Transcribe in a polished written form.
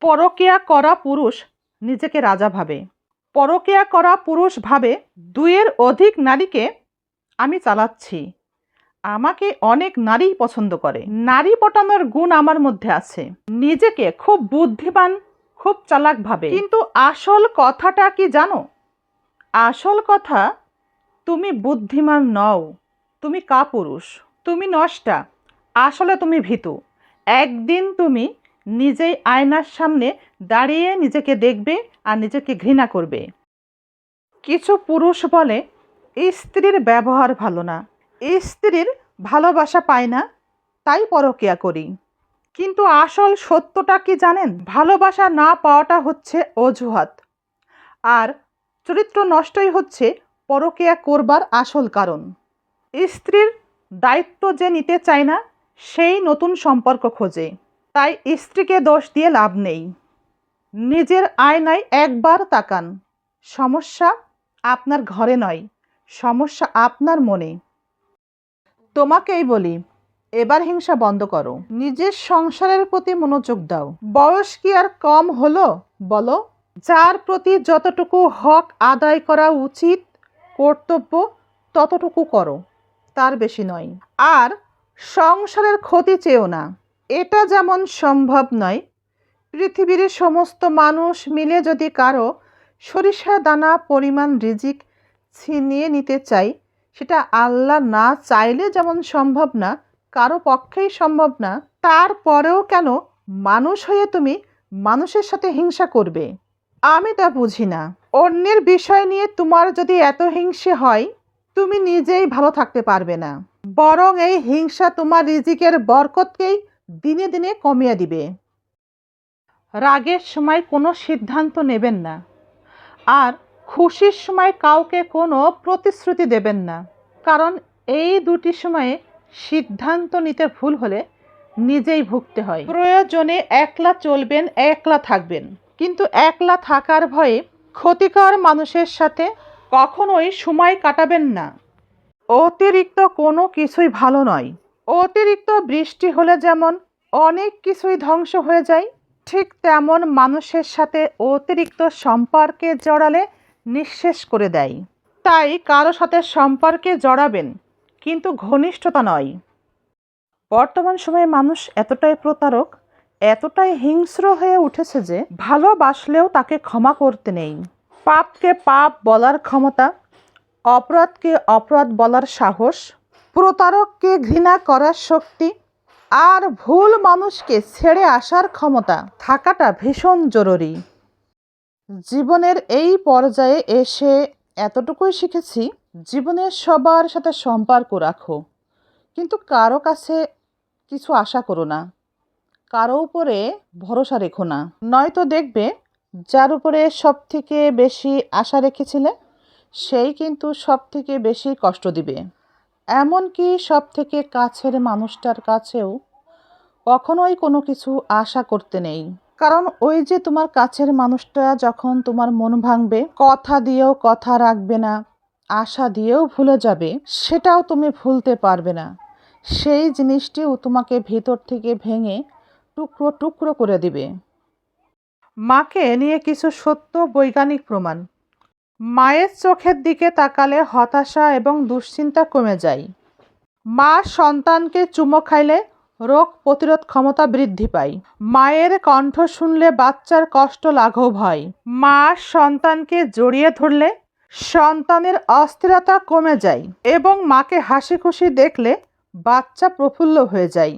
পরকীয়া করা পুরুষ নিজেকে রাজা ভাবে। পরকীয়া করা পুরুষ ভাবে, দুইয়ের অধিক নারীকে আমি চালাচ্ছি, আমাকে অনেক নারীই পছন্দ করে, নারী পটানোর গুণ আমার মধ্যে আছে। নিজেকে খুব বুদ্ধিমান, খুব চালাক ভাবে। কিন্তু আসল কথাটা কি জানো? আসল কথা, তুমি বুদ্ধিমান নও, তুমি কাপুরুষ, তুমি নষ্টা, আসলে তুমি ভীতু। একদিন তুমি নিজেই আয়নার সামনে দাঁড়িয়ে নিজেকে দেখবে আর নিজেকে ঘৃণা করবে। কিছু পুরুষ বলে স্ত্রীর ব্যবহার ভালো না, স্ত্রীর ভালোবাসা পায় না, তাই পরকীয়া করি। কিন্তু আসল সত্যটা কি জানেন? ভালোবাসা না পাওয়াটা হচ্ছে অজুহাত, আর চরিত্র নষ্টই হচ্ছে পরকীয়া করবার আসল কারণ। স্ত্রীর দায়িত্ব যে নিতে চায় না, সেই নতুন সম্পর্ক খোঁজে। তাই স্ত্রীকে দোষ দিয়ে লাভ নেই। নিজের আয়নায় একবার তাকান। সমস্যা আপনার ঘরে নয়, সমস্যা আপনার মনে। তোমাকেই বলি, এবার হিংসা বন্ধ করো, নিজের সংসারের প্রতি মনোযোগ দাও। বয়স কি আর কম হলো বলো? যার প্রতি যতটুকু হক আদায় করা উচিত, কর্তব্য, ততটুকু করো, তার বেশি নয়। আর সংসারের ক্ষতি চেয়েও না। এটা যেমন সম্ভব নয়, পৃথিবীর সমস্ত মানুষ মিলে যদি কারো সরিষা দানা পরিমাণ রিজিক ছিনিয়ে নিতে চাই, সেটা আল্লাহ না চাইলে যেমন সম্ভব না, কারো পক্ষেই সম্ভব না, তারপরেও কেন মানুষ হয়ে তুমি মানুষের সাথে হিংসা করবে? আমি তা বুঝি না। অন্যের বিষয় নিয়ে তোমার যদি এত হিংসে হয়, তুমি নিজেই ভালো থাকতে পারবে না, বরং এই হিংসা তোমার রিজিকের বরকতকেই দিনে দিনে কমিয়ে দিবে। রাগের সময় কোনো সিদ্ধান্ত নেবেন না, আর খুশির সময় কাউকে কোনো প্রতিশ্রুতি দেবেন না, কারণ এই দুটি সময়ে সিদ্ধান্ত নিতে ভুল হলে নিজেই ভুগতে হয়। প্রয়োজনে একলা চলবেন, একলা থাকবেন, কিন্তু একলা থাকার ভয়ে ক্ষতিকর মানুষের সাথে কখনোই সময় কাটাবেন না। অতিরিক্ত কোনো কিছুই ভালো নয়। অতিরিক্ত বৃষ্টি হলে যেমন অনেক কিছুই ধ্বংস হয়ে যায়, ঠিক তেমন মানুষের সাথে অতিরিক্ত সম্পর্কে জড়ালে নিঃশেষ করে দেয়। তাই কারো সাথে সম্পর্কে জড়াবেন, কিন্তু ঘনিষ্ঠতা নয়। বর্তমান সময়ে মানুষ এতটাই প্রতারক, এতটাই হিংস্র হয়ে উঠেছে যে ভালোবাসলেও তাকে ক্ষমা করতে নেই। পাপকে পাপ বলার ক্ষমতা, অপরাধকে অপরাধ বলার সাহস, প্রতারককে ঘৃণা করার শক্তি, আর ভুল মানুষকে ছেড়ে আসার ক্ষমতা থাকাটা ভীষণ জরুরি। জীবনের এই পর্যায়ে এসে এতটুকুই শিখেছি, জীবনের সবার সাথে সম্পর্ক রাখো, কিন্তু কারো কাছে কিছু আশা করো না, কারো উপরে ভরসা রেখো না। নয়তো দেখবে যার উপরে সব থেকে বেশি আশা রেখেছিলে, সেই কিন্তু সব থেকে বেশি কষ্ট দিবে। এমনকি সব থেকে কাছের মানুষটার কাছেও কখনোই কোনো কিছু আশা করতে নেই, কারণ ওই যে তোমার কাছের মানুষটা যখন তোমার মন ভাঙবে, কথা দিয়েও কথা রাখবে না, আশা দিয়েও ভুলে যাবে, সেটাও তুমি ভুলতে পারবে না। সেই জিনিসটিও তোমাকে ভেতর থেকে ভেঙে টুকরো টুকরো করে দিবে। মাকে নিয়ে কিছু সত্য বৈজ্ঞানিক প্রমাণ। মায়ের চোখের দিকে তাকালে হতাশা এবং দুশ্চিন্তা কমে যায়। মা সন্তানকে চুমো খাইলে রোগ প্রতিরোধ ক্ষমতা বৃদ্ধি পায়। মায়ের কণ্ঠ শুনলে বাচ্চার কষ্ট লাঘব হয়। মা সন্তানকে জড়িয়ে ধরলে সন্তানের অস্থিরতা কমে যায় এবং মাকে হাসি খুশি দেখলে বাচ্চা প্রফুল্ল হয়ে যায়।